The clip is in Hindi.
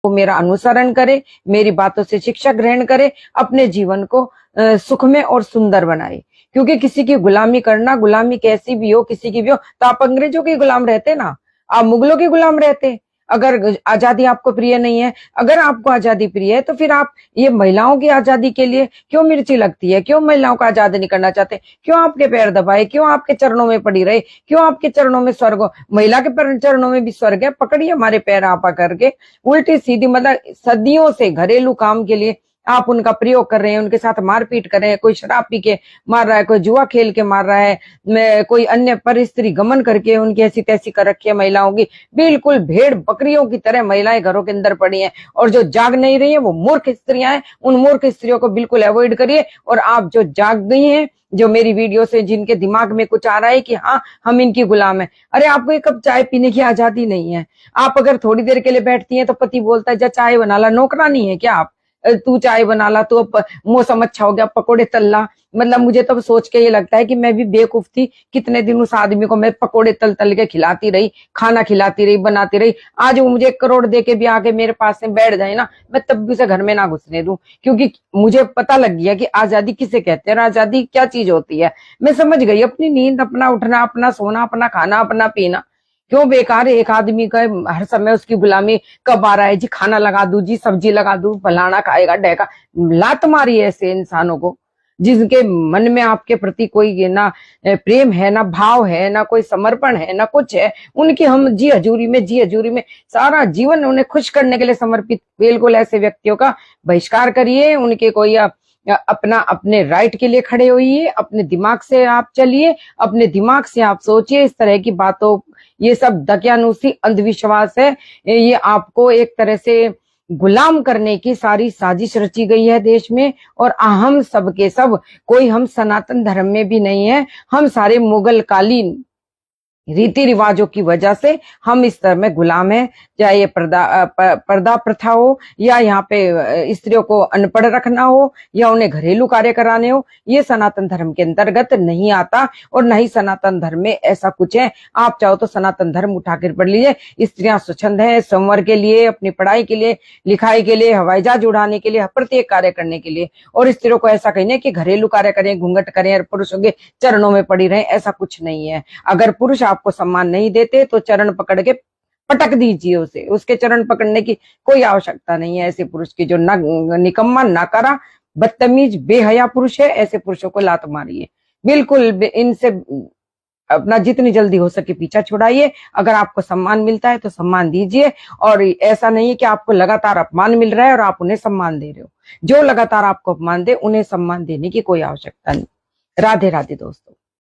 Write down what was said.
वो मेरा अनुसरण करे, मेरी बातों से शिक्षा ग्रहण करे, अपने जीवन को सुखमय और सुंदर बनाए। क्योंकि किसी की गुलामी करना, गुलामी कैसी भी हो, किसी की भी हो, तो आप अंग्रेजों के गुलाम रहते ना, आप मुगलों के गुलाम रहते। अगर आजादी आपको प्रिय नहीं है, अगर आपको आजादी प्रिय है, तो फिर आप ये महिलाओं की आजादी के लिए क्यों मिर्ची लगती है? क्यों महिलाओं को आजाद नहीं करना चाहते? क्यों आपके पैर दबाए? क्यों आपके चरणों में पड़ी रहे? क्यों आपके चरणों में स्वर्ग हो? महिला के चरणों में भी स्वर्ग है। पकड़िए हमारे पैर आपा करके, उल्टी सीधी, मतलब सदियों से घरेलू काम के लिए आप उनका प्रयोग कर रहे हैं, उनके साथ मारपीट कर रहे हैं। कोई शराब पी के मार रहा है, कोई जुआ खेल के मार रहा है, कोई अन्य परिस्त्री गमन करके उनकी ऐसी तैसी कर रखी है महिलाओं की। बिल्कुल भेड़ बकरियों की तरह महिलाएं घरों के अंदर पड़ी हैं, और जो जाग नहीं रही है वो मूर्ख स्त्रियां हैं। उन मूर्ख स्त्रियों को बिल्कुल अवॉइड करिए। और आप जो जाग गई हैं, जो मेरी वीडियो से जिनके दिमाग में कुछ आ रहा है कि हाँ हम इनकी गुलाम है, अरे आपको एक कप चाय पीने की आजादी नहीं है। आप अगर थोड़ी देर के लिए बैठती हैं तो पति बोलता है जा चाय बना ला, नौकरानी है क्या आप? तू चाय बना ला, तू मौसम अच्छा हो गया, पकोड़े तल ला। मतलब मुझे तब सोच के ये लगता है कि मैं भी बेवकूफ थी, कितने दिन उस आदमी को मैं पकोड़े तल तल के खिलाती रही, खाना खिलाती रही, बनाती रही। आज वो मुझे 1 करोड़ दे के भी आके मेरे पास में बैठ जाए ना, मैं तब भी उसे घर में ना घुसने दूं। क्योंकि मुझे पता लग गया कि आजादी किसे कहते हैं, आजादी क्या चीज होती है। मैं समझ गई, अपनी नींद, अपना उठना, अपना सोना, अपना खाना, अपना पीना। क्यों बेकार एक आदमी का हर समय उसकी गुलामी? कब आ रहा है जी खाना लगा दूं, जी सब्जी लगा दूं, फलाना खाएगा ढेका। लात मारी ऐसे इंसानों को जिनके मन में आपके प्रति कोई ना प्रेम है, ना भाव है, ना कोई समर्पण है, ना कुछ है। उनकी हम जी हजूरी में सारा जीवन उन्हें खुश करने के लिए समर्पित। बिल्कुल ऐसे व्यक्तियों का बहिष्कार करिए। उनके कोई अपना अपने राइट के लिए खड़े होइए, अपने दिमाग से आप चलिए, अपने दिमाग से आप सोचिए। इस तरह की बातों, ये सब दकियानूसी अंधविश्वास है। ये आपको एक तरह से गुलाम करने की सारी साजिश रची गई है देश में। और हम सब के सब, कोई हम सनातन धर्म में भी नहीं है। हम सारे मुगल कालीन रीति रिवाजों की वजह से हम इस तरह में गुलाम हैं। चाहे ये पर्दा प्रथा हो, या यहाँ पे स्त्रियों को अनपढ़ रखना हो, या उन्हें घरेलू कार्य कराने हो, ये सनातन धर्म के अंतर्गत नहीं आता। और न ही सनातन धर्म में ऐसा कुछ है। आप चाहो तो सनातन धर्म उठाकर पढ़ लीजिए। स्त्रियां स्वच्छंद है संवर के लिए, अपनी पढ़ाई के लिए, लिखाई के लिए, हवाई जहाज उड़ाने के लिए, प्रत्येक कार्य करने के लिए। और स्त्रियों को ऐसा कहना कि घरेलू कार्य करें, घूंघट करें और पुरुषों के चरणों में पड़ी रहें, ऐसा कुछ नहीं है। अगर पुरुष आपको सम्मान नहीं देते तो चरण पकड़ के पटक दीजिए उसे। उसके चरण पकड़ने की कोई आवश्यकता नहीं है। ऐसे पुरुष की जो निकम्मा, नाकारा, बदतमीज, बेहया पुरुष है, ऐसे पुरुषों को लात मारिए। बिल्कुल इनसे अपना जितनी जल्दी हो सके पीछा छुड़ाइए। अगर आपको सम्मान मिलता है तो सम्मान दीजिए। और ऐसा नहीं है कि आपको लगातार अपमान मिल रहा है और आप उन्हें सम्मान दे रहे हो। जो लगातार आपको अपमान दे, उन्हें सम्मान देने की कोई आवश्यकता नहीं। राधे राधे दोस्तों।